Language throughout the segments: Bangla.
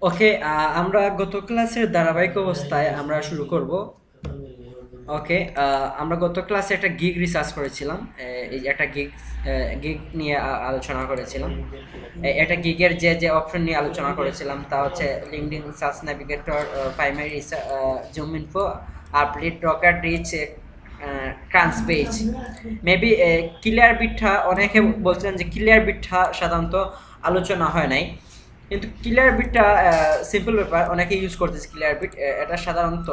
ওকে, আমরা গত ক্লাসের ধারাবাহিক অবস্থায় আমরা শুরু করব। ওকে, আমরা গত ক্লাসে একটা গিগ রিসার্চ করেছিলাম। এই যে একটা গিগ নিয়ে আলোচনা করেছিলাম। একটা গিগের যে অপশন নিয়ে আলোচনা করেছিলাম তা হচ্ছে LinkedIn search navigator, primary zoom info, update rocket reach, trans page. Maybe clear বিটটা অনেকে বলছিলেন যে ক্লিয়ার বিটটা সাধারণত আলোচনা হয় নাই, কিন্তু ক্লিয়ার বিটটা সিম্পল ব্যাপার, অনেকে ইউজ করতেছে ক্লিয়ার বিট। এটা সাধারণত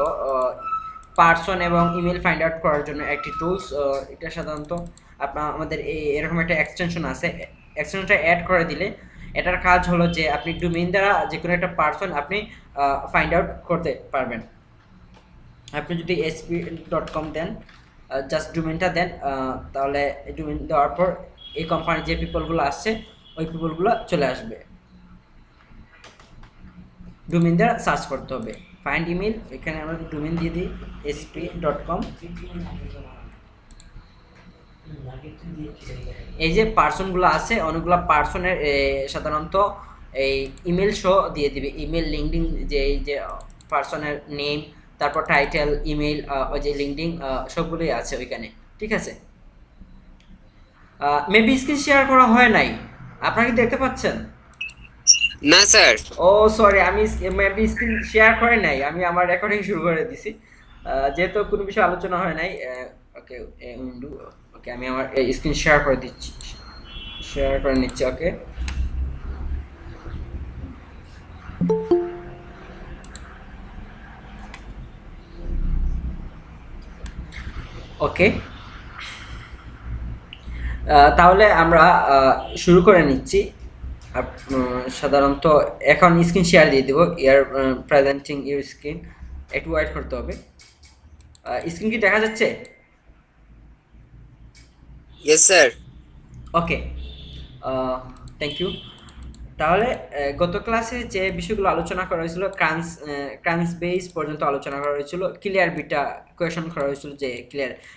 পার্সন এবং ইমেল ফাইন্ড আউট করার জন্য একটি টুলস। এটা সাধারণত আমাদের এরকম একটা এক্সটেনশন আছে। এক্সটেনশনটা অ্যাড করে দিলে এটার কাজ হলো যে আপনি ডোমেইন দ্বারা যে কোনো একটা পার্সন আপনি ফাইন্ড আউট করতে পারবেন। আপনি যদি sp.com দেন, জাস্ট ডোমেইনটা দেন, তাহলে ডোমেইন দেওয়ার পর এই কোম্পানির যে পিপলগুলো আসছে ওই পিপলগুলো চলে আসবে। ডোমেইন দ্বারা সার্চ করতে হবে। ফাইন্ড ইমেল, এখানে আমরা ডোমেইন দিয়ে দিই sp.com। এই যে পার্সনগুলো আছে অনেকগুলো পার্সনের সাধারণত এই ইমেল শো দিয়ে দিবে। ইমেল লিঙ্কডিন যে এই যে পার্সনের নেম, তারপর টাইটেল, ইমেল, ওই যে লিঙ্কডিন, সবগুলোই আছে ওইখানে। ঠিক আছে, মেবি স্ক্রিন শেয়ার করা হয় নাই, আপনারা কি দেখতে পাচ্ছেন? না স্যার। ও সরি, আমি মেবি স্ক্রিন শেয়ার করে নাই, আমি আমার রেকর্ডিং শুরু করে দিছি। যেহেতু কোনো বিষয় আলোচনা হয় নাই। ওকে, উইন্ডো। ওকে, আমি আমার স্ক্রিন শেয়ার করে দিচ্ছি, শেয়ার করে নিচ্ছি। ওকে, ওকে, তাহলে আমরা শুরু করে নিচ্ছি। সাধারণত এখন স্ক্রিন শেয়ার দিয়ে দেবো। ইয়ার প্রেজেন্টিং ইউর স্ক্রিন, একটু ওয়েট করতে হবে। স্ক্রিন কি দেখা যাচ্ছে? Yes sir. Okay, thank you. তাহলে গত ক্লাসে যে বিষয়গুলো আলোচনা করা হয়েছিল, ক্রান্স বেস পর্যন্ত আলোচনা করা হয়েছিল। ক্লিয়ার বিটটা কোয়েশন করা হয়েছিল যে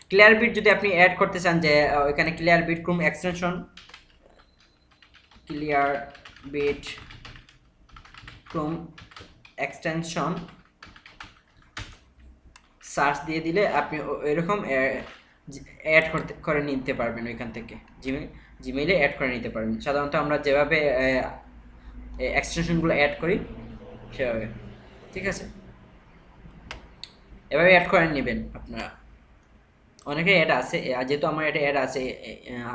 ক্লিয়ার বিট যদি আপনি অ্যাড করতে চান, যে ওইখানে Clearbit Chrome extension, Clearbit Chrome extension search দিয়ে দিলে আপনি এরকম অ্যাড করে নিতে পারবেন ওইখান থেকে। জিমেইলে অ্যাড করে নিতে পারবেন। সাধারণত আমরা যেভাবে এক্সটেনশনগুলো অ্যাড করি সেভাবে। ঠিক আছে, এভাবে অ্যাড করে নেবেন আপনারা। অনেকে অ্যাড আছে, যেহেতু আমার এটা অ্যাড আছে,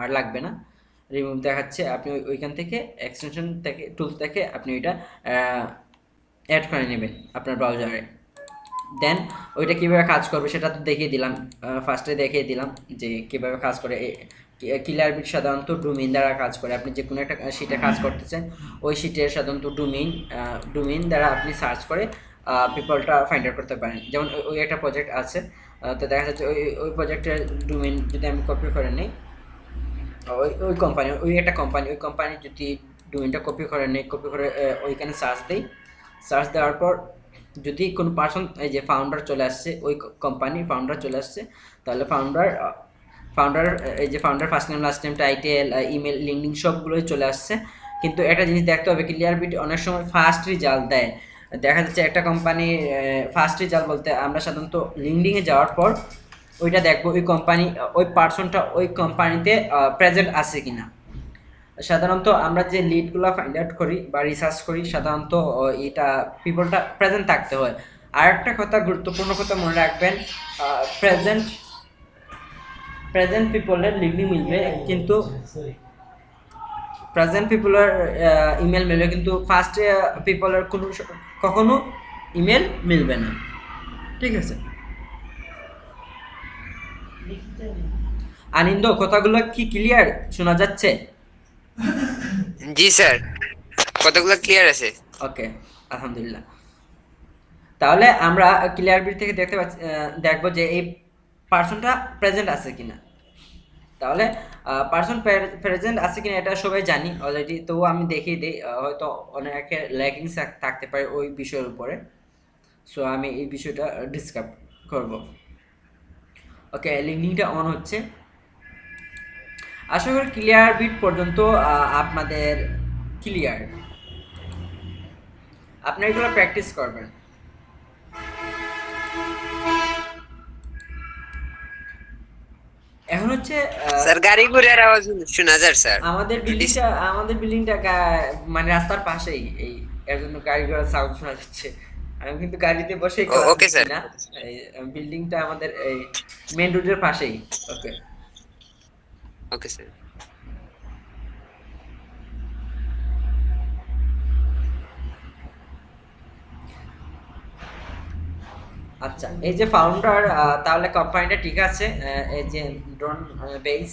আর লাগবে না, রিমুভ দেখাচ্ছে। আপনি ওইখান থেকে এক্সটেনশন থেকে টুলস থেকে আপনি ওইটা অ্যাড করে নেবেন আপনার ব্রাউজারে। দেন ওইটা কীভাবে কাজ করবে সেটা তো দেখিয়ে দিলাম, ফার্স্টে দেখিয়ে দিলাম যে কীভাবে কাজ করে। ক্লিয়ার বিট সাধারণত ডোমেইন দ্বারা কাজ করে। আপনি যে কোনো একটা শিটে কাজ করতেছেন, ওই শিটের সাধারণত ডোমেইন দ্বারা আপনি সার্চ করে পিপলটা ফাইন্ড আউট করতে পারেন। যেমন ওই একটা প্রজেক্ট আছে, তো দেখা যাচ্ছে ওই প্রজেক্টের ডোমেইন যদি আমি কপি করে নিই, ওই কোম্পানি, ওই একটা কোম্পানি, ওই কোম্পানি যদি ডোমেইনটা কপি করে নিই, কপি করে ওইখানে সার্চ দিই। সার্চ দেওয়ার পর যদি কোনো পার্সন, এই যে ফাউন্ডার চলে আসছে, ওই কোম্পানির ফাউন্ডার চলে আসছে, তাহলে ফাউন্ডার এই যে founder first name, last name, title, email, LinkedIn সবগুলোই চলে আসছে। কিন্তু একটা জিনিস দেখতে হবে, ক্লিয়ার বিট অনেক সময় ফার্স্ট রেজাল্ট দেয়। দেখা যাচ্ছে একটা কোম্পানি ফার্স্ট রেজাল্ট বলতে আমরা সাধারণত লিঙ্কডিনে যাওয়ার পর ওইটা দেখবো ওই কোম্পানি, ওই পার্সনটা ওই কোম্পানিতে প্রেজেন্ট আছে কিনা। সাধারণত আমরা যে লিডগুলো ফাইন্ড আউট করি বা রিসার্চ করি, সাধারণত এটা পিপলটা প্রেজেন্ট থাকতে হয়। আর একটা কথা, গুরুত্বপূর্ণ কথা মনে রাখবেন, প্রেজেন্ট প্রেজেন্ট পিপলের লিঙ্কডিন মিলবে, কিন্তু প্রেজেন্ট পিপলের ইমেল মিলবে, কিন্তু ফার্স্ট পিপলের কখনো ইমেল মিলবে না। ঠিক আছে, আনন্দ, কথাগুলো কি ক্লিয়ার শোনা যাচ্ছে? জি স্যার, কতগুলো ক্লিয়ার আছে। ওকে, আলহামদুলিল্লাহ। তাহলে আমরা ক্লিয়ার বিট থেকে দেখবো যে এই পার্সনটা প্রেজেন্ট আছে কিনা। তাহলে পার্সন প্রেজেন্ট আছে কিনা এটা সবাই জানি অলরেডি, তবু আমি দেখিয়ে দিই, হয়তো অনেকের ল্যাকিংস থাকতে পারে ওই বিষয়ের উপরে। সো আমি এই বিষয়টা ডিসকাস করব। ওকে, লিঙ্কডিনটা অন হচ্ছে। আশা করি ক্লিয়ার বিট পর্যন্ত আপনাদের ক্লিয়ার। আপনি এগুলো প্র্যাকটিস করবেন। এখন হচ্ছে স্যার গাড়ি ঘোড়ার আওয়াজ শোনা যায় স্যার। আমাদের একটু বিল্ডিংটা আমাদের বিল্ডিংটা মানে রাস্তার পাশেই, এই এর জন্য গাড়ি ঘোড়ার সাউন্ড শোনা যাচ্ছে। আমি কিন্তু গাড়িতে বসেই ক্লাস ওকে নিচ্ছি স্যার। না, এই বিল্ডিংটা আমাদের এই মেন রোডের পাশেই। ওকে। Okay sir. আচ্ছা, এই যে ফাউন্ডার, তাহলে কোম্পানিটা ঠিক আছে। এই যে ড্রোন বেস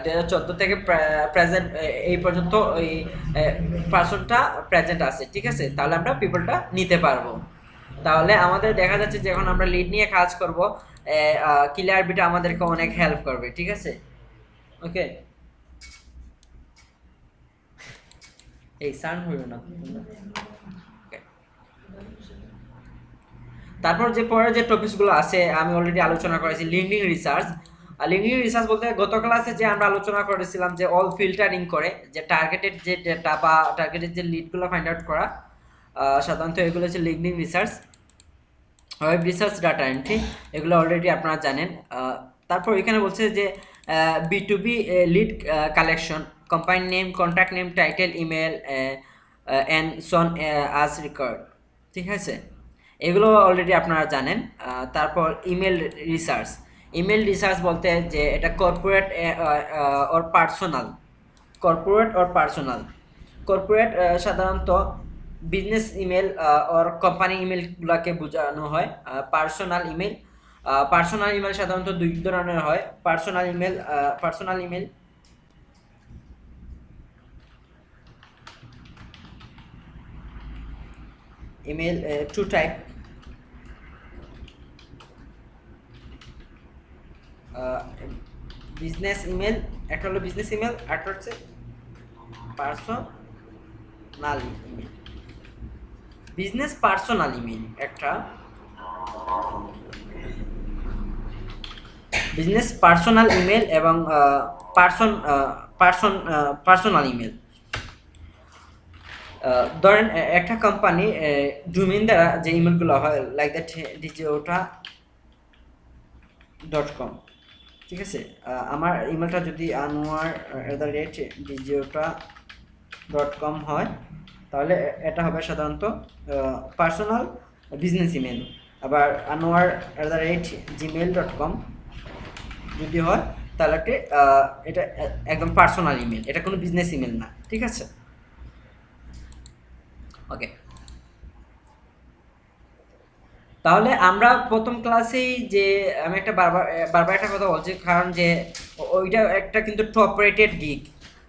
2014 থেকে প্রেজেন্ট এই পর্যন্ত ওই পার্সনটা প্রেজেন্ট আছে, ঠিক আছে। তাহলে আমরা পিপলটা নিতে পারবো। তাহলে আমাদের দেখা যাচ্ছে যে এখন আমরা লিড নিয়ে কাজ করব, ক্লিয়ার বিটা আমাদেরকে অনেক হেল্প করবে, ঠিক আছে। ওকে, এই সাউন্ড হইল না। Okay. তারপর যে পরের যে টপিকসগুলো আছে আমি অলরেডি আলোচনা করেছি, লিঙ্কডিন রিসার্চ। আর লিঙ্কডিন রিসার্চ বলতে গত ক্লাসে যে আমরা আলোচনা করেছিলাম যে অল ফিল্টারিং করে যে টার্গেটেড যে ডেটা বা টার্গেটেড যে লিডগুলো ফাইন্ড আউট করা, সাধারণত এগুলো হচ্ছে LinkedIn research, web research, data entry, এগুলো অলরেডি আপনারা জানেন। তারপর এখানে বলছে যে B2B lead collection, company name, contact name, title, email and সন আজ রেকর্ড, ঠিক আছে। এগুলো অলরেডি আপনারা জানেন। তারপর ইমেল রিসার্চ, ইমেল রিসার্চ বলতে যে এটা কর্পোরেট ওর পার্সোনাল, কর্পোরেট ওর পার্সোনাল। কর্পোরেট সাধারণত বিজনেস ইমেল ওর কোম্পানি ইমেলগুলোকে বোঝানো হয়। পার্সোনাল ইমেল, পার্সোনাল ইমেল সাধারণত দুই ধরনের হয়। Personal email, personal email email to type, business email, একটা হলো বিজনেস ইমেল, একটা হচ্ছে personal email. Business personal email একটা, বিজনেস পার্সোনাল ইমেল এবং পার্সোনাল ইমেল। ধরেন একটা কোম্পানি ডোমেইন দ্বারা যে ইমেলগুলো হয় লাইক দ্যাট digiota.com, ঠিক আছে। আমার ইমেলটা যদি anwar@digiota.com হয় তাহলে এটা হবে সাধারণত পার্সোনাল বিজনেস ইমেল। আবার anwar@gmail.com যদি হয় তাহলে এটা একদম পার্সোনাল ইমেল, এটা কোনো বিজনেস ইমেল না, ঠিক আছে। ওকে, তাহলে আমরা প্রথম ক্লাসেই যে আমি একটা বারবার বারবার একটা কথা বলছি, কারণ যে ওইটা একটা কিন্তু টপ রেটেড গিগ।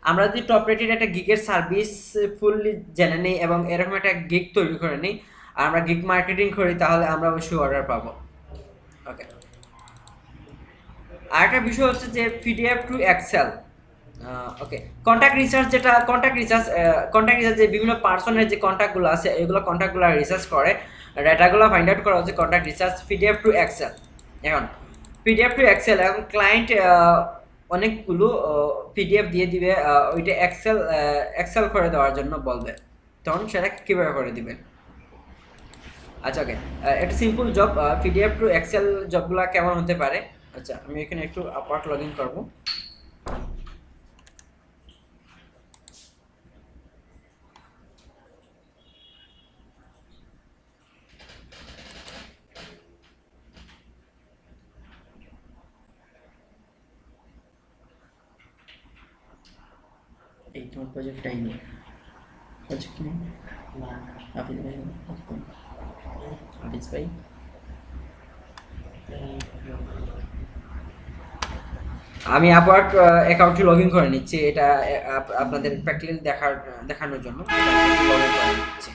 আমরা যদি টপ রেটেড একটা গিগের সার্ভিস ফুললি জেনে নিই এবং এরকম একটা গিগ তৈরি করে নিই আর আমরা গিগ মার্কেটিং করি, তাহলে আমরা অবশ্যই অর্ডার পাবো। ওকে, আর একটা বিষয় হচ্ছে যে PDF to Excel. Okay, contact research, যেটা কন্ট্যাক্ট রিসার্চ, যে বিভিন্ন পার্সনের যে কন্ট্যাক্টগুলো আছে এগুলো কন্ট্যাক্টগুলো রিসার্চ করে, ডাটাগুলো ফাইন্ড আউট করা হচ্ছে contact research PDF to Excel. এখন পিডিএফ টু এক্সেল, এখন ক্লায়েন্ট অনেকগুলো পিডিএফ দিয়ে দিবে, ওইটা এক্সেল করে দেওয়ার জন্য বলবে, তখন সেটা কীভাবে করে দিবেন। আচ্ছা, ওকে, একটা simple job, PDF to Excel জবগুলো কেমন হতে পারে। আচ্ছা, আমি এখানে একটু আপওয়ার্ক লগ ইন করবো। এই তোমার প্রজেক্টটাই নেই, প্রজেক্ট নেই, হাফিজ ভাই, হাফিজ ভাই, আমি আপওয়ার্ক অ্যাকাউন্টটি লগ ইন করে নিচ্ছি, এটা আপনাদের প্র্যাকটিক্যালি দেখানোর জন্য লগ ইন করে নিচ্ছি।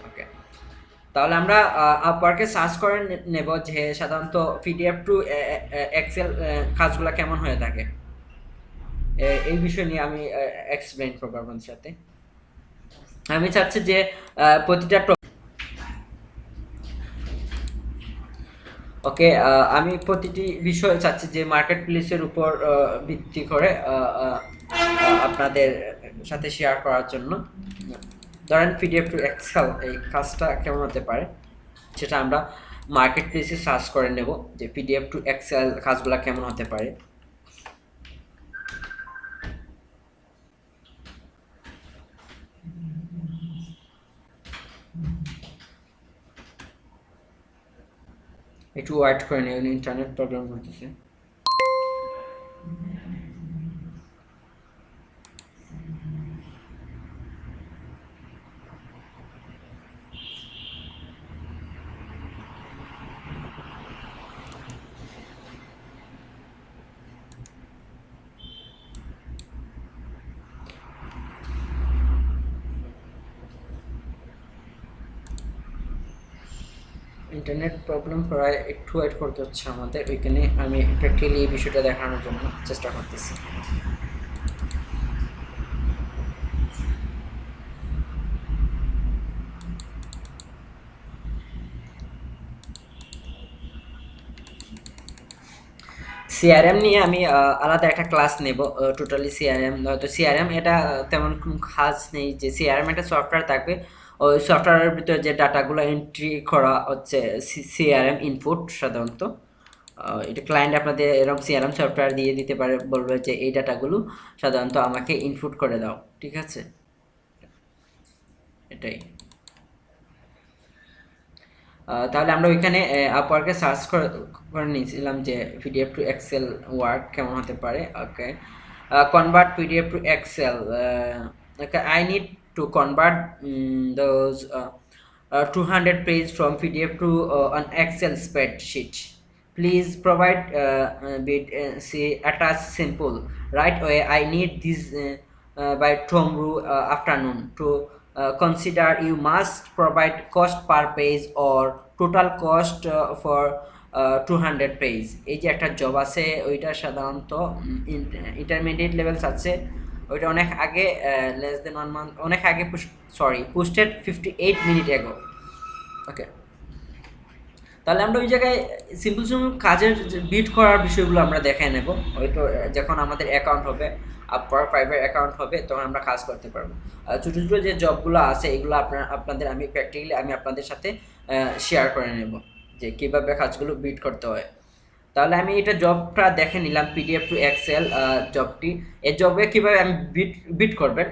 ওকে, তাহলে আমরা আপওয়ার্কে সার্চ করে নেব যে সাধারণত পিডিএফ টু এক্সেল কাজগুলো কেমন হয়ে থাকে। এই বিষয় নিয়ে আমি এক্সপ্লেইন করবো আপনাদের সাথে। আমি চাচ্ছি যে প্রতিটা ওকে, আমি প্রতিটি বিষয় চাচ্ছি যে মার্কেট প্লেসের উপর ভিত্তি করে আপনাদের সাথে শেয়ার করার জন্য। ধরেন পিডিএফ টু এক্সেল এই কাজটা কেমন হতে পারে সেটা আমরা মার্কেট প্লেসে সার্চ করে নেব যে পিডিএফ টু এক্সেল কাজগুলো কেমন হতে পারে। একটু ওয়েট করে নিন, ইন্টারনেট প্রবলেম হতেছে। ইন্টারনেট প্রবলেম করায় একটু ওয়েট করতে হচ্ছে আমাদের, ওইখানে আমি প্র্যাকটিক্যালি এই বিষয়টা দেখানোর জন্য চেষ্টা করতেছি। সিআরএম নিয়ে আমি আলাদা একটা ক্লাস নেব, টোটালি সিআরএম। তো সিআরএম এটা তেমন কোনো কাজ নেই, যে সিআরএম একটা সফটওয়্যার থাকবে, ওই সফটওয়্যারের ভিতরে যে ডাটাগুলো এন্ট্রি করা হচ্ছে সিআরএম ইনপুট সাধারণত। এটা ক্লায়েন্ট আপনাদের এরকম সিআরএম সফটওয়্যার দিয়ে দিতে পারে, বলবে যে এই ডাটাগুলো সাধারণত আমাকে ইনপুট করে দাও, ঠিক আছে? এটাই। তাহলে আমরা ওইখানে আপওয়ার্কে সার্চ করে নিয়েছিলাম যে পিডিএফ টু এক্সেল ওয়ার্ক কেমন হতে পারে। Okay, convert PDF to Excel. Okay, I need to convert those 200 page from PDF to an Excel spreadsheet. Please provide bit say attach simple right away. I need this by tomorrow afternoon. To consider, you must provide cost per page or total cost for 200 page. এই যে একটা জব আছে ওইটা সাধারণত ইন্টারমিডিয়েট লেভেলস আছে, ওইটা অনেক আগে লেস দেন 1 মান্থ অনেক আগে পোস্টেড 58 মিনিট এগো। ওকে, তাহলে আমরা ওই জায়গায় সিম্পল সিম্পল কাজের বিট করার বিষয়গুলো আমরা দেখে নেব, হয়তো যখন আমাদের অ্যাকাউন্ট হবে, আপওয়ার্ক ফাইবার অ্যাকাউন্ট হবে, তখন আমরা কাজ করতে পারবো। ছোটো ছোটো যে জবগুলো আছে এগুলো আপনাদের আমি প্র্যাকটিক্যালি আমি আপনাদের সাথে শেয়ার করে নেব যে কীভাবে কাজগুলো বিট করতে হয়। তাহলে আমি এটা জবটা দেখে নিলাম, পিডিএফ টু এক্সেল জবটি। এই জবে কীভাবে আমি বিট করবেন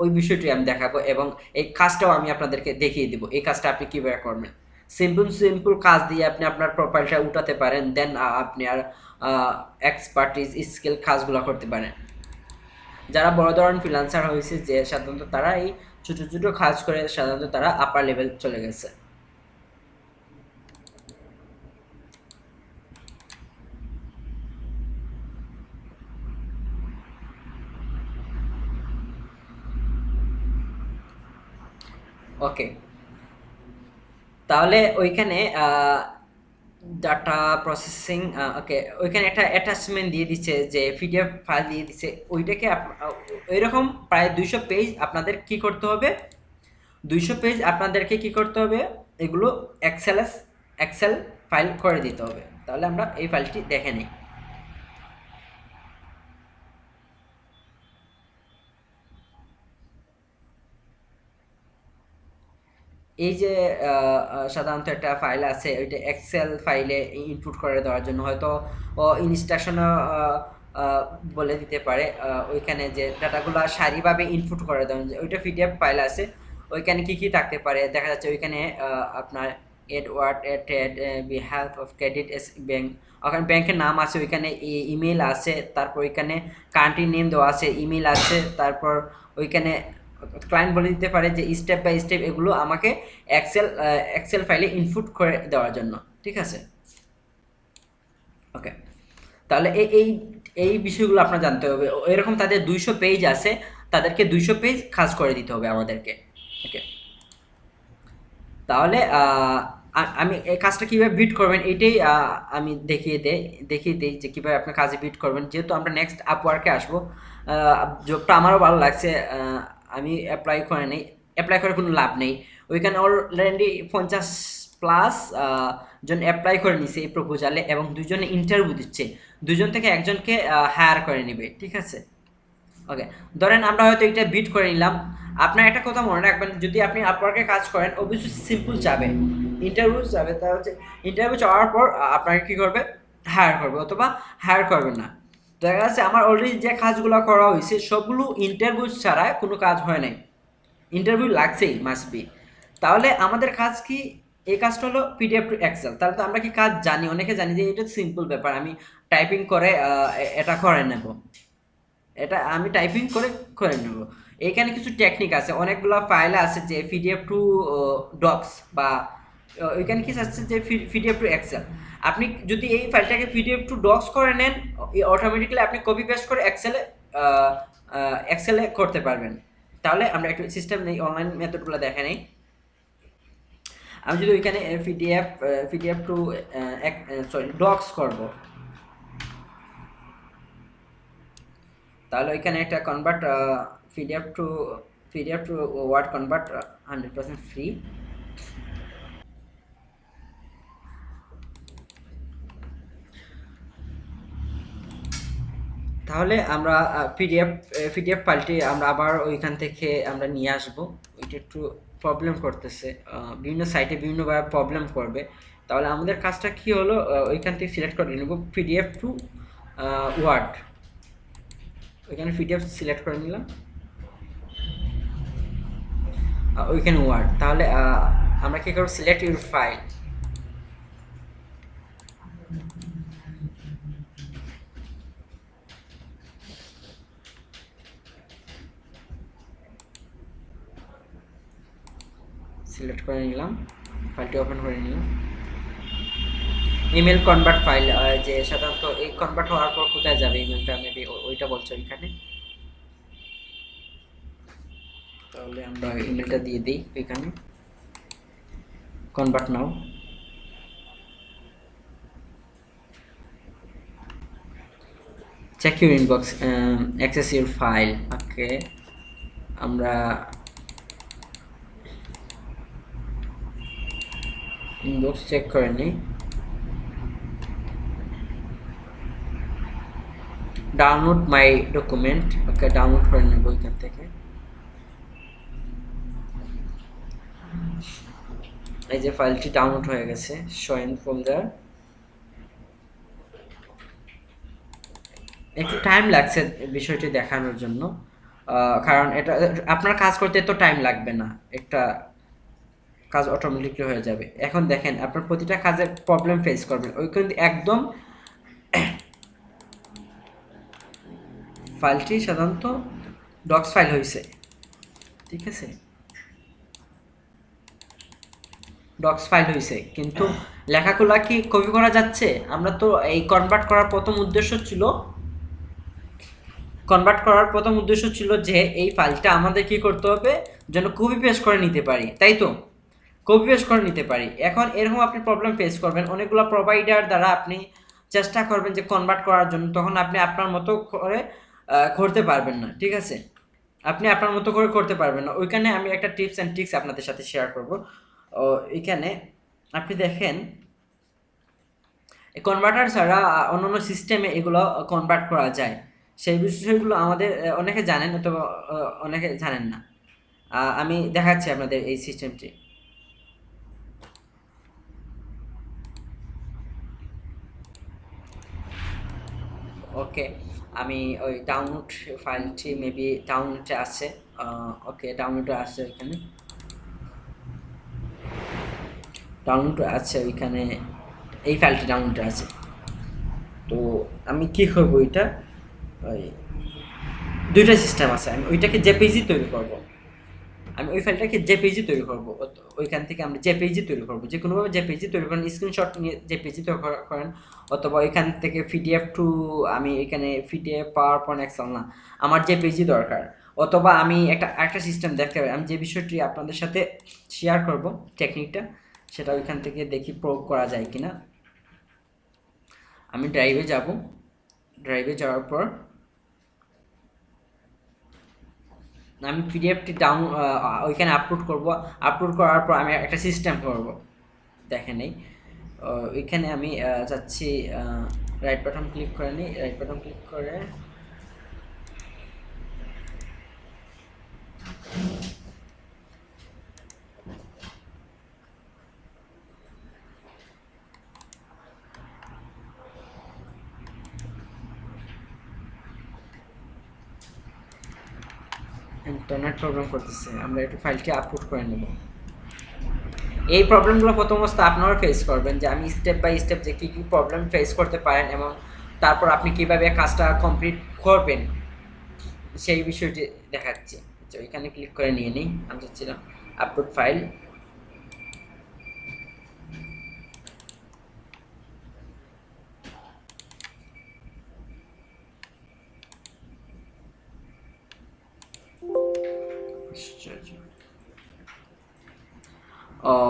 ওই বিষয়টি আমি দেখাবো, এবং এই কাজটাও আমি আপনাদেরকে দেখিয়ে দিব এই কাজটা আপনি কীভাবে করবেন। সিম্পল সিম্পল কাজ দিয়ে আপনি আপনার প্রোফাইলটা উঠাতে পারেন, দেন আপনি আর এক্সপার্টিস স্কিল কাজগুলো করতে পারেন। যারা বড় ধরনের ফ্রিল্যান্সার হয়েছে যে সাধারণত তারা এই ছোটো ছোটো কাজ করে সাধারণত তারা আপার লেভেল চলে গেছে। ওকে, তাহলে ওইখানে ডাটা প্রসেসিং, ওকে, ওইখানে একটা অ্যাটাচমেন্ট দিয়ে দিচ্ছে যে পিডিএফ ফাইল দিয়ে দিচ্ছে, ওইটাকে ওইরকম প্রায় 200 পেজ আপনাদের কি করতে হবে, 200 পেজ আপনাদেরকে কি করতে হবে, এগুলো এক্সেল ফাইল করে দিতে হবে। তাহলে আমরা এই ফাইলটি দেখে নিই। এই যে সাধারণত একটা ফাইল আছে, ওইটা এক্সেল ফাইলে ইনপুট করে দেওয়ার জন্য হয়তো ইনস্ট্রাকশনও বলে দিতে পারে, ওইখানে যে ডাটাগুলো সারিভাবে ইনপুট করে দেওয়া, ওইটা পিডিএফ ফাইল আছে, ওইখানে কি কি থাকতে পারে দেখা যাচ্ছে। ওইখানে আপনার Edward at behalf of credit bank, ওখানে ব্যাংকের নাম আছে, ওইখানে ইমেল আছে, তারপর ওইখানে কান্ট্রি নেম দেওয়া আছে, ইমেল আছে, তারপর ওইখানে ক্লায়েন্ট বলে দিতে পারে যে স্টেপ বাই স্টেপ এগুলো আমাকে এক্সেল ফাইলে ইনপুট করে দেওয়ার জন্য, ঠিক আছে? ওকে, তাহলে এই এই এই বিষয়গুলো আপনার জানতে হবে। এরকম তাদের 200 পেজ আছে, তাদেরকে 200 পেজ কাজ করে দিতে হবে আমাদেরকে। ওকে, তাহলে আমি এই কাজটা কীভাবে বিট করবেন এইটাই আমি দেখিয়ে দিই যে কীভাবে আপনি কাজে বিট করবেন। যেহেতু আমরা নেক্সট আপওয়ার্কে আসবো, জবটা আমারও ভালো লাগছে, আমি অ্যাপ্লাই করে নেই, অ্যাপ্লাই করে কোনো লাভ নেই, ওইখানে অলরেডি প্লাস জন অ্যাপ্লাই করে নিছে এই প্রপোজালে এবং দুজনে ইন্টারভিউ দিচ্ছে, দুজন থেকে একজনকে হায়ার করে নেবে, ঠিক আছে। ওকে, ধরেন আমরা হয়তো এটা বিট করে নিলাম। আপনার একটা কথা মনে রাখবেন, যদি আপনি আপওয়ার্কে কাজ করেন অবশ্যই সিম্পল যাবে, ইন্টারভিউ যাবে, তা হচ্ছে ইন্টারভিউ যাওয়ার পর আপনাকে কী করবে, হায়ার করবে অথবা হায়ার করবে না। দেখা যাচ্ছে আমার অলরেডি যে কাজগুলো করা হয়েছে সবগুলো ইন্টারভিউ ছাড়া কোনো কাজ হয় নাই, ইন্টারভিউ লাগছেই, মাস্ট বি। তাহলে আমাদের কাজ কি, এই কাজটা হলো পিডিএফ টু এক্সেল। তাহলে তো আমরা কি কাজ জানি, অনেকে জানি যে এটা সিম্পল ব্যাপার, আমি টাইপিং করে এটা করে নেব, এটা আমি টাইপিং করে করে নেব। এইখানে কিছু টেকনিক আছে, অনেকগুলো ফাইল আছে যে পিডিএফ টু ডক্স বা ওইখানে কি আছে যে পিডিএফ টু এক্সেল। আপনি যদি এই ফাইলটাকে পিডিএফ টু ডক্স করে নেন, অটোমেটিক্যালি আপনি কপি পেস্ট করে এক্সেলে করতে পারবেন। তাহলে আমরা একটু সিস্টেম নেই, অনলাইন মেথডগুলো দেখে নেই। আমি যদি ওইখানে পিডিএফ টু ডক্স করব, তাহলে ওইখানে একটা convert PDF to Word convert 100% free. তাহলে আমরা পিডিএফ ফাইলটি আমরা আবার ওইখান থেকে আমরা নিয়ে আসব। ওইটা একটু প্রবলেম করতেছে, বিভিন্ন সাইটে বিভিন্নভাবে প্রবলেম করবে। তাহলে আমাদের কাজটা কি হলো, ওইখান থেকে সিলেক্ট করে নেব পিডিএফ টু ওয়ার্ড, ওইখানে পিডিএফ সিলেক্ট করে নিলাম, ওইখানে ওয়ার্ড। তাহলে আমরা কি করব, সিলেক্ট ইউর ফাইল, সিলেক্ট করে নিলাম, ফাইলটি ওপেন করে নিলাম। ইমেল কনভার্ট ফাইল, যে সাধারণত এই কনভার্ট হওয়ার পর কোথায় যাবে ইমেলটা, মেবি ওইটা বলছো এখানে। তাহলে আমরা ইমেলটা দিয়ে দিই এখানে, convert now. Check your inbox, access your file. Okay, আমরা ইনবক্স চেক করে নিই। Download my document, okay download করে নেব এখান থেকে। এই যে ফাইলটি ডাউনলোড হয়ে গেছে, শো ইন ফোল্ডার। একটু টাইম লাগছে বিষয়টি দেখানোর জন্য, কারণ এটা আপনার কাজ করতে তো টাইম লাগবে না, একটা কাজ অটোমেটিকলি হয়ে যাবে। এখন দেখেন আপনার প্রতিটা কাজে প্রবলেম ফেস করবেন, ওই কিন্তু একদম ফাইলটি সাধারণত ডক্স ফাইল হয়েছে, ঠিক আছে, ডক্স ফাইল হয়েছে, কিন্তু লেখাগুলা কি কপি করা যাচ্ছে? আমরা তো এই কনভার্ট করার প্রথম উদ্দেশ্য ছিল যে এই ফাইলটা আমাদের কি করতে হবে, যেন কপি পেস্ট করে নিতে পারি, তাই তো, কপি পেস্ট করে নিতে পারি। এখন এরকম আপনি প্রবলেম ফেস করবেন, অনেকগুলো প্রোভাইডার দ্বারা আপনি চেষ্টা করবেন যে কনভার্ট করার জন্য, তখন আপনি আপনার মতো করে করতে পারবেন না, ঠিক আছে, আপনি আপনার মতো করে করতে পারবেন না। ওইখানে আমি একটা টিপস অ্যান্ড ট্রিক্স আপনাদের সাথে শেয়ার করব। এখানে আপনি দেখেন কনভার্টার ছাড়া অন্যান্য সিস্টেমে এগুলো কনভার্ট করা যায়, সেই বিষয়গুলো আমাদের অনেকে জানেন অথবা অনেকে জানেন না। আমি দেখাচ্ছি আপনাদের এই সিস্টেমটি। ওকে, আমি ওই ডাউনলোড ফাইলটি মেবি ডাউনলোডে আছে, ওকে ডাউনলোডে আছে, ওইখানে ডাউনলোড আছে, ওইখানে এই ফাইলটি ডাউনলোডে আছে। তো আমি কি করবো, ওইটা ওই দুইটা সিস্টেম আছে, আমি ওইটাকে জেপিজি তৈরি করব, আমি ওই ফাইলটাকে জেপিজি তৈরি করব, ওইখান থেকে আমরা জেপিজি তৈরি করব, যে কোনোভাবে জেপিজি তৈরি করেন, স্ক্রিনশট নিয়ে জেপিজি তৈরি করেন, অথবা ওইখান থেকে পিডিএফ টু, আমি এখানে পিডিএফ পাওয়ার পয়েন্ট এক্সেল না, আমার জেপিজি দরকার। অথবা আমি একটা সিস্টেম দেখতে পাই, আমি যে বিষয়টি আপনাদের সাথে শেয়ার করব টেকনিকটা, সেটা ওইখান থেকে দেখি প্রয়োগ করা যায় কিনা। আমি ড্রাইভে যাব, ড্রাইভে যাওয়ার পর আমি পিডিএফটি ওইখানে আপলোড করব, আপলোড করার পর আমি একটা সিস্টেম করব। দেখে নেই। এখানে আমি চাচ্ছি রাইট বাটন ক্লিক করে নিই, রাইট বাটন ক্লিক করে ইন্টারনেট প্রবলেম করতেছে, আমরা একটু ফাইলটি আপলোড করে নেব। এই প্রবলেমগুলো প্রথম অবস্থা আপনারা ফেস করবেন, যে আমি স্টেপ বাই স্টেপ যে কী কী প্রবলেম ফেস করতে পারেন এবং তারপর আপনি কীভাবে কাজটা কমপ্লিট করবেন সেই বিষয়টি দেখাচ্ছি। আচ্ছা, ওইখানে ক্লিক করে নিয়ে নিই। আমি চাচ্ছিলাম আপলোড ফাইল।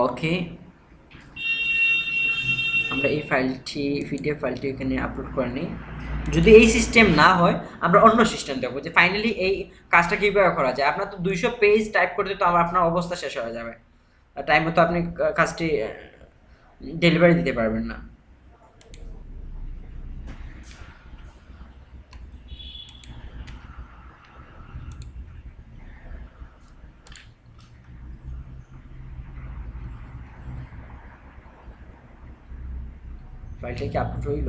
ওকে, আমরা এই ফাইলটি পিডিএফ ফাইলটি এখানে আপলোড করে নিই। যদি এই সিস্টেম না হয় আমরা অন্য সিস্টেম দেখবো, যে ফাইনালি এই কাজটা কীভাবে করা যায়। আপনার তো 200 পেজ টাইপ করতে তো আপনার অবস্থা শেষ হয়ে যাবে, টাইম মতো আপনি কাজটি ডেলিভারি দিতে পারবেন না। ফাইলটা কি আপলোড হইল?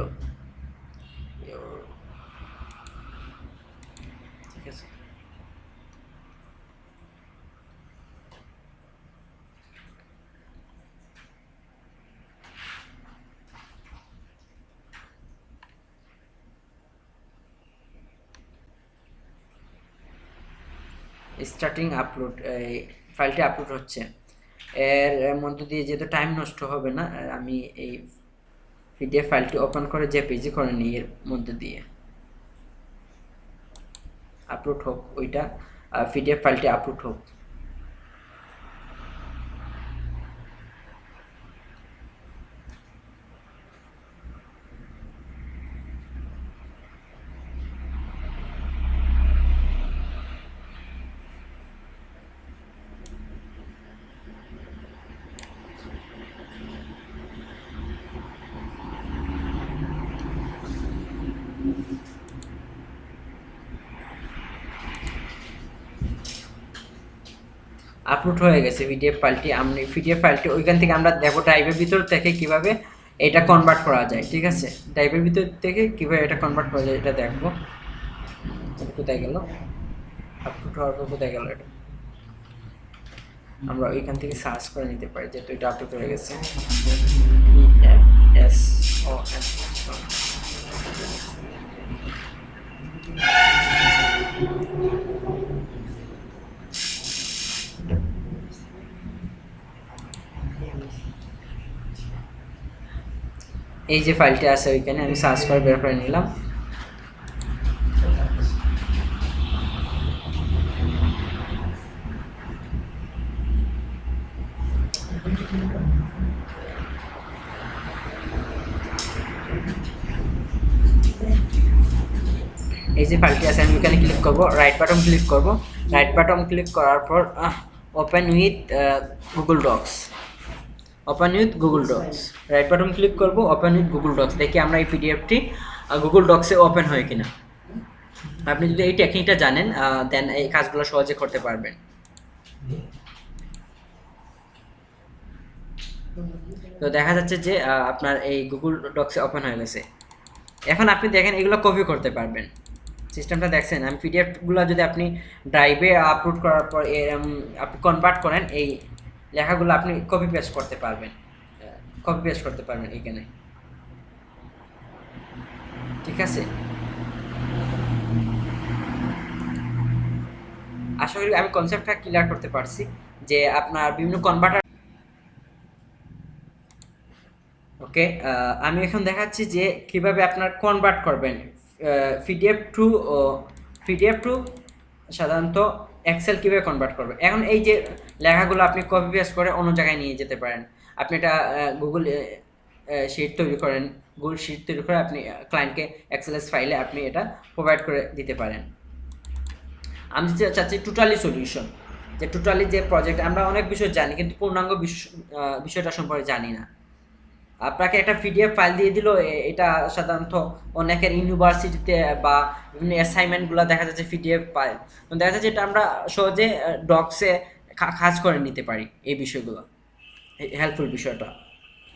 ঠিক আছে, স্টার্টিং আপলোড, এই ফাইলটি আপলোড হচ্ছে। এর মধ্য দিয়ে যেহেতু টাইম নষ্ট হবে না, আমি এই পিডিএফ ফাইলটি ওপেন করে যে পেজে করে নিই, এর মধ্যে দিয়ে আপলোড হোক, ওইটা পিডিএফ ফাইলটি আপলোড হোক। আপলোড হয়ে গেছে পিডিএফ ফাইলটি। আমি পিডিএফ ফাইলটি ওইখান থেকে আমরা দেখো ড্রাইভের ভিতর থেকে কিভাবে এটা কনভার্ট করা যায়। ঠিক আছে, ড্রাইভের ভিতর থেকে কিভাবে এটা কনভার্ট করা যায় এটা দেখবো। কোথায় গেল আপলোড হওয়ার পর, কোথায় গেল এটা? আমরা ওইখান থেকে সার্চ করে নিতে পারি, যেহেতু এটা আপলোড হয়ে গেছে। এই যে ফাইলটি আছে ওইখানে আমি সার্চ করে বের করে নিলাম। এই যে ফাইলটি আছে, আমি এখানে ক্লিক করব, রাইট বাটন ক্লিক করব। রাইট বাটন ক্লিক করার পর open with Google Docs, open with Google Docs right button click করব, ওপেন উইথ গুগল ডক্স। দেখি আমরা এই পিডিএফটি গুগল ডক্সে ওপেন হয় কিনা। আপনি যদি এই টেকনিকটা জানেন দেন এই কাজগুলো সহজে করতে পারবেন। তো দেখা যাচ্ছে যে আপনার এই গুগল ডক্সে ওপেন হয়ে গেছে। এখন আপনি দেখেন এগুলো কপি করতে পারবেন। সিস্টেমটা দেখছেন, আমি পিডিএফগুলো যদি আপনি ড্রাইভে আপলোড করার পর আপনি কনভার্ট করেন, এই লেখাগুলো আপনি কপি পেস্ট করতে পারবেন, কপি পেস্ট করতে পারবেন এখানে। ঠিক আছে, আশা করি আমি কনসেপ্টটা ক্লিয়ার করতে পারছি, যে আপনার বিভিন্ন কনভার্টার। ওকে, আমি এখন দেখাচ্ছি যে কিভাবে আপনার কনভার্ট করবেন পিডিএফ টু সাধারণত এক্সেল কীভাবে কনভার্ট করবেন। এখন এই যে লেখাগুলো আপনি কপি পেস্ট করে অন্য জায়গায় নিয়ে যেতে পারেন। আপনি এটা গুগল শিট তৈরি করেন, গুগল শিট তৈরি করে আপনি ক্লায়েন্টকে এক্সএলএস ফাইলে আপনি এটা প্রোভাইড করে দিতে পারেন। আমি চাচ্ছি টোটালি সলিউশন, যে টোটালি যে প্রজেক্ট আমরা অনেক বিষয় জানি কিন্তু পূর্ণাঙ্গ বিষয়টা সম্পর্কে জানি না। আপনাকে একটা পিডিএফ ফাইল দিয়ে দিল, এটা সাধারণত অনেকের ইউনিভার্সিটিতে বা বিভিন্ন অ্যাসাইনমেন্টগুলো দেখা যাচ্ছে পিডিএফ ফাইল, দেখা যাচ্ছে এটা আমরা সহজে ডক্সে কাজ করে নিতে পারি এই বিষয়গুলো, হেল্পফুল বিষয়টা।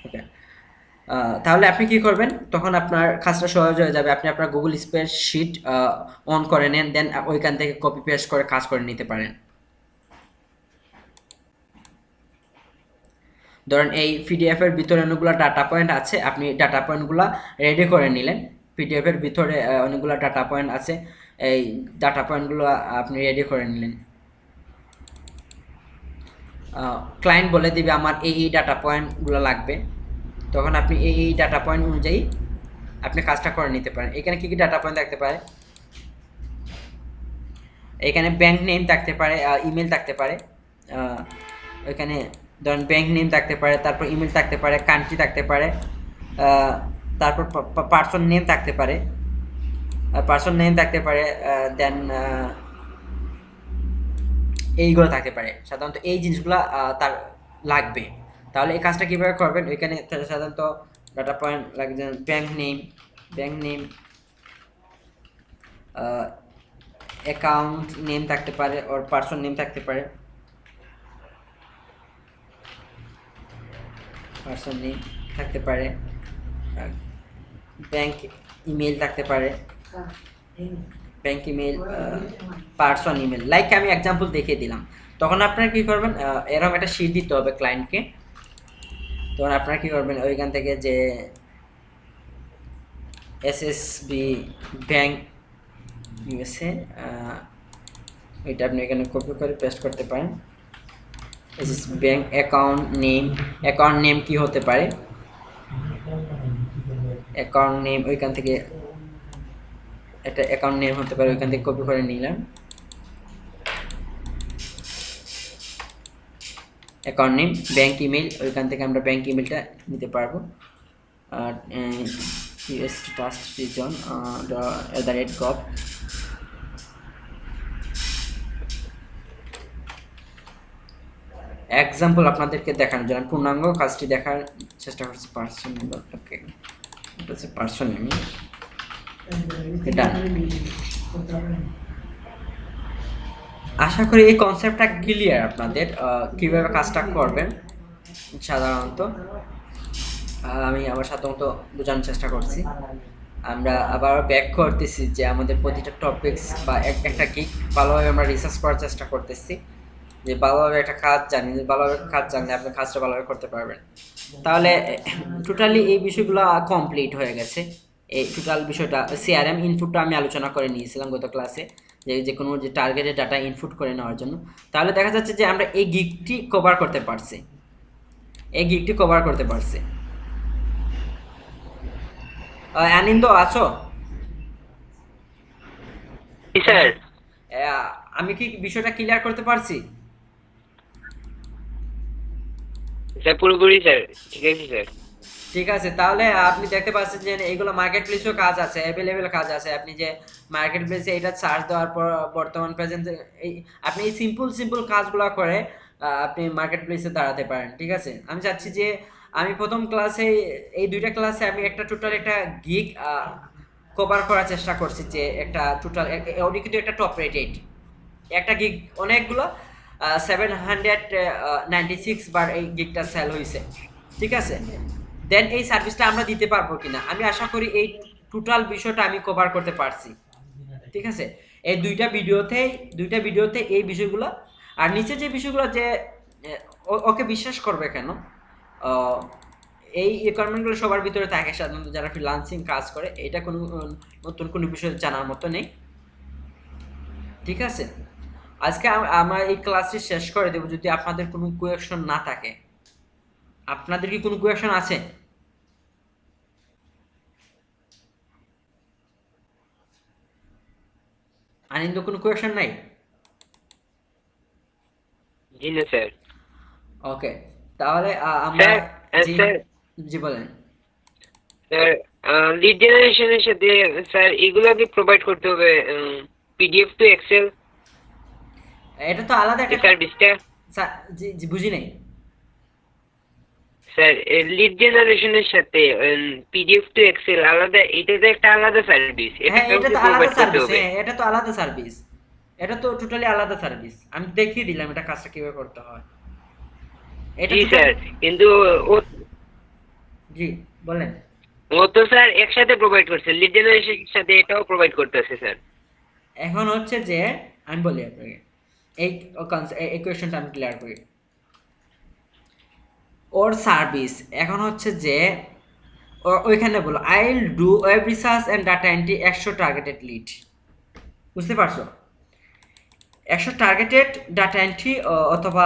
ওকে, তাহলে আপনি কি করবেন, তখন আপনার কাজটা সহজ হয়ে যাবে। আপনি আপনার গুগল স্প্রেডশিট অন করে নেন, দেন ওইখান থেকে কপি পেস্ট করে কাজ করে নিতে পারেন। ধরেন এই পিডিএফ এর ভিতরে অনেকগুলো ডাটা পয়েন্ট আছে, আপনি ডাটা পয়েন্টগুলো রেডি করে নিলেন। পিডিএফ এর ভিতরে অনেকগুলো ডাটা পয়েন্ট আছে, এই ডাটা পয়েন্টগুলো আপনি রেডি করে নিলেন। ক্লায়েন্ট বলে দিবে আমার এই ডাটা পয়েন্টগুলো লাগবে, তখন আপনি এই ডাটা পয়েন্ট অনুযায়ী আপনি কাজটা করে নিতে পারেন। এখানে কি কি ডাটা পয়েন্ট থাকতে পারে, এখানে ব্যাংক নেম থাকতে পারে, ইমেল থাকতে পারে, ওইখানে ধরেন ব্যাংক নেম থাকতে পারে, তারপর ইমেল থাকতে পারে, কান্ট্রি থাকতে পারে, তারপর পার্সন নেম থাকতে পারে, দেন এইগুলো থাকতে পারে। সাধারণত এই জিনিসগুলো তার লাগবে। তাহলে এই কাজটা কীভাবে করবেন, ওইখানে সাধারণত ডাটা পয়েন্ট লাগবে, ব্যাংক নেম, অ্যাকাউন্ট নেম থাকতে পারে, ওর পার্সন নেম থাকতে পারে, ব্যাংক ইমেল থাকতে পারে, bank email, person email, like আমি এক্সাম্পল দেখিয়ে দিলাম। তখন আপনারা কি করবেন, এরকম একটা শিট দিতে হবে ক্লায়েন্টকে। তখন আপনারা কি করবেন, ওইখান থেকে যে এসএসবি ব্যাংক ইউএসএ, এটা আপনি এখানে কপি করে পেস্ট করতে পারেন। এসএসবি ব্যাংক অ্যাকাউন্ট নেম কি হতে পারে, অ্যাকাউন্ট নেম ওইখান থেকে একটা অ্যাকাউন্ট নেম হতে পারে, ওইখান থেকে কপি করে নিলাম। অ্যাকাউন্ট নেম, ব্যাংক ইমেল, ওইখান থেকে আমরা ব্যাংক ইমেলটা নিতে পারবো। আর UST trust reason @gov। Example আপনাদেরকে দেখানোর জন্য পূর্ণাঙ্গ কাজটি দেখার চেষ্টা করছি। পার্সন নেম, ওকে, এটা হচ্ছে পার্সন নেম। এটা আশা করি এই কনসেপ্টটা ক্লিয়ার আপনাদের, কিভাবে কাজটা করবেন। সাধারণত আমি আমার সাধারণত বোঝানোর চেষ্টা করছি। আমরা আবার ব্যাক করতেছি যে আমাদের প্রতিটা টপিকস বা একটা গিক ভালোভাবে আমরা রিসার্চ করার চেষ্টা করতেছি, যে ভালোভাবে একটা কাজ জানি, যে ভালোভাবে কাজ জানলে আপনি কাজটা ভালোভাবে করতে পারবেন। তাহলে টোটালি এই বিষয়গুলো কমপ্লিট হয়ে গেছে। এই টোটাল বিষয়টা সিআরএম ইনপুটটা আমি আলোচনা করে নিয়েছিলাম গত ক্লাসে, যে কোনো যে টার্গেটেড ডাটা ইনপুট করে নেওয়ার জন্য। তাহলে দেখা যাচ্ছে যে আমরা এই গিকটি কভার করতে পারছি, আনন্দ আছো? স্যার, আমি কি বিষয়টা ক্লিয়ার করতে পারছি? স্যার পুরোপুরি স্যার, ঠিক আছে স্যার। ঠিক আছে, তাহলে আপনি দেখতে পাচ্ছেন যে এইগুলো মার্কেট প্লেসেও কাজ আছে, অ্যাভেলেবেল কাজ আছে। আপনি যে মার্কেট প্লেসে এটা সার্চ দেওয়ার পর বর্তমান প্রেজেন্ট এই আপনি এই সিম্পল কাজগুলো করে আপনি মার্কেট প্লেসে দাঁড়াতে পারেন। ঠিক আছে, আমি চাচ্ছি যে আমি প্রথম ক্লাসে এই দুইটা ক্লাসে আমি টোটাল একটা গিগ কভার করার চেষ্টা করছি, যে একটা টোটাল ওটি কিন্তু একটা টপ রেটেড একটা গিগ, অনেকগুলো 796 বার এই গিগটা সেল হয়েছে। ঠিক আছে, দেন এই সার্ভিসটা আমরা দিতে পারবো কিনা, আমি আশা করি এই টোটাল বিষয়টা আমি কভার করতে পারছি। ঠিক আছে, এই দুইটা ভিডিওতে এই বিষয়গুলো, আর নিচে যে বিষয়গুলো যে ওকে বিশ্বাস করবে কেন, এই রিকোয়ারমেন্টগুলো সবার ভিতরে থাকে সাধারণত যারা ফ্রিল্যান্সিং কাজ করে, এটা কোনো নতুন কোনো বিষয় জানার মতো নেই। ঠিক আছে, আজকে আমরা এই ক্লাসটি শেষ করে দেব যদি আপনাদের কোনো কোয়েকশন না থাকে। আপনাদের কি কোনো কোয়েকশন আছে? আনন্দ, কোনো কোয়েকশন নাই? জি না স্যার। ওকে, তাহলে আমরা জি বলেন। স্যার, লিড জেনারেশনের সাথে স্যার এগুলো কি প্রোভাইড করতে হবে, পিডিএফ টু এক্সেল, এটা তো আলাদা একটা সার্ভিসটা? জি বুঝি নাই। স্যার লিড জেনারেশনের সাথে পিডিএফ টু এক্সেল আলাদা, এটা তো একটা আলাদা সার্ভিস, হ্যাঁ, এটাও এটা কি তো আলাদা প্রোভাইড করতে সার্ভিস। হবে? হ্যাঁ, এটা তো আলাদা সার্ভিস। এটা তো টোটালি আলাদা সার্ভিস। আমি দেখিয়ে দিলাম এটা কাজটা কিভাবে করতে হয়। এটা জি টোটালি। স্যার, কিন্তু ও জি, বলেন। ও তো স্যার একসাথে প্রোভাইড করছে, লিড জেনারেশনের সাথে এটাও প্রোভাইড করতেছে স্যার। এখন হচ্ছে যে আমি বলি আপনাকে, এই এই কোয়েশ্চনটা আমি ক্লিয়ার করি। ওর সার্ভিস এখন হচ্ছে যে ওইখানে বলো I will do web research and data entry 100 targeted lead. বুঝতে পারছো? 100 টার্গেটেড ডাটা এন্ট্রি অথবা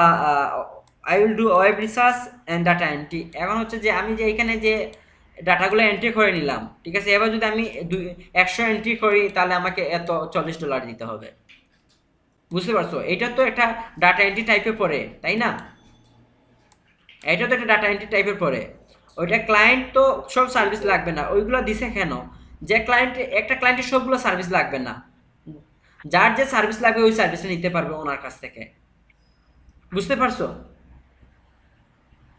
I will do web research and data entry. এখন হচ্ছে যে আমি যে এখানে যে ডাটাগুলো এন্ট্রি করে নিলাম, ঠিক আছে, এবার যদি আমি 100 এন্ট্রি করি তাহলে আমাকে এত $40 দিতে হবে। বুঝতে পারছো? এটা তো একটা ডাটা এন্ট্রি টাইপে পড়ে, তাই না? এটা তো একটা ডাটা এন্ট্রি টাইপের পড়ে। ওইটা ক্লায়েন্ট তো সব সার্ভিস লাগবে না, ওইগুলো দিছে কেন? যে ক্লায়েন্ট, একটা ক্লায়েন্টের সবগুলো সার্ভিস লাগবে না, যার যে সার্ভিস লাগবে ওই সার্ভিসটা নিতে পারবে ওনার কাছ থেকে। বুঝতে পারছো?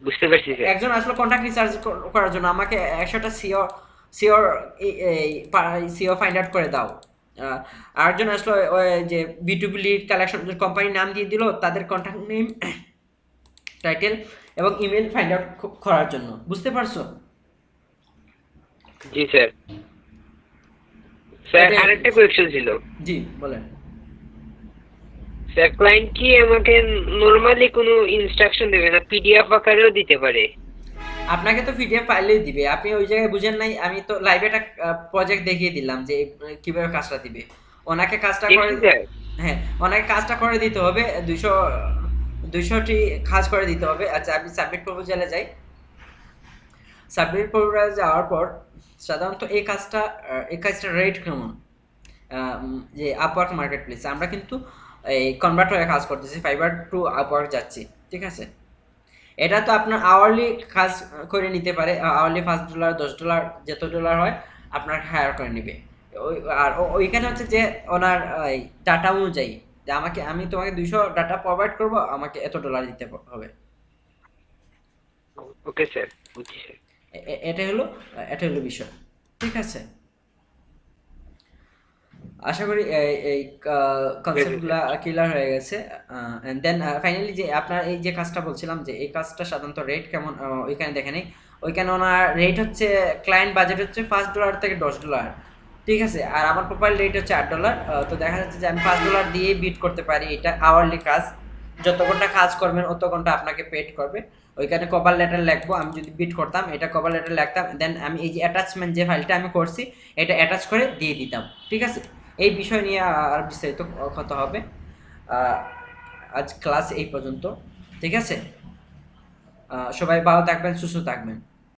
বুঝতে পারছি স্যার। একজন আসলে কন্ট্যাক্ট রিসার্চ করার জন্য আমাকে 100টা সিওর সিও ফাইন্ড আউট করে দাও। আরেকজন আসলে ওই যে B2B লিড কালেকশন কোম্পানির নাম দিয়ে দিল, তাদের কন্ট্যাক্ট নেম, টাইটেল এবং ইমেল ফাইন্ড আউট করার জন্য। বুঝতে পারছো? জি স্যার। স্যার এটাই। আরেকটা কোয়েশ্চেন ছিল। জি, বলেন। স্যার ক্লায়েন্ট কি আমাকে নরমালি কোনো ইনস্ট্রাকশন দেবে না, পিডিএফ আকারেও দিতে পারে? আপনাকে তো পিডিএফ ফাইলেই দিবে, আপনি ওই জায়গায় বুঝেন নাই? আমি তো লাইভে একটা প্রজেক্ট দেখিয়ে দিলাম যে কিভাবে কাজটা দিবে। ওনাকে কাজটা করে, দেখছি স্যার। হ্যাঁ, ওনাকে কাজটা করে দিতে হবে। 200টি কাজ করে দিতে হবে। আচ্ছা, আমি সাবমিট প্রপোজালে যাই। সাবমিট প্রপোজালে যাওয়ার পর সাধারণত এই কাজটা রেট কেমন? যে আপওয়ার্ক মার্কেট প্লেসে আমরা কিন্তু এই কনভার্ট হয়ে কাজ করতেছি, ফাইবার টু আপওয়ার্ক যাচ্ছি, ঠিক আছে? এটা তো আপনার আওয়ারলি কাজ করে নিতে পারে, আওয়ারলি $5, $10, যত ডলার হয় আপনার হায়ার করে নেবে। আর ওইখানে হচ্ছে যে ওনার ডাটা অনুযায়ী, যে আমি তোমাকে 200 ডাটা প্রোভাইড করব, আমাকে এত ডলার দিতে হবে। ওকে স্যার, বুঝছি স্যার। এ- এ- এটা হলো এটা হলো বিষয়, ঠিক আছে? আশা করি এই কনসেপ্টগুলো ক্লিয়ার হয়ে গেছে। এন্ড দেন ফাইনালি যে আপনার এই যে কাজটা বলছিলাম, যে এই কাজটা সাধারণত রেট কেমন, ওইখানে দেখে নেই। ওইখানে ওনার রেট হচ্ছে, ক্লায়েন্ট বাজেট হচ্ছে $5 থেকে $10, ঠিক আছে? আর আমার প্রোফাইল রেট হচ্ছে $8। তো দেখা যাচ্ছে যে আমি $5 দিয়ে বিট করতে পারি। এটা আওয়ারলি কাজ, যত ঘন্টা কাজ করবেন অত ঘন্টা আপনাকে পেড করবে। ওইখানে কভার লেটার লিখবো, আমি যদি বিট করতাম এটা কভার লেটার লিখতাম, দেন আমি এই যে অ্যাটাচমেন্ট যে ফাইলটা আমি করছি এটা অ্যাটাচ করে দিয়ে দিতাম, ঠিক আছে? এই বিষয় নিয়ে আর বিস্তারিত কথা হবে। আহ, আজ ক্লাস এই পর্যন্ত, ঠিক আছে? সবাই ভালো থাকবেন, সুস্থ থাকবেন।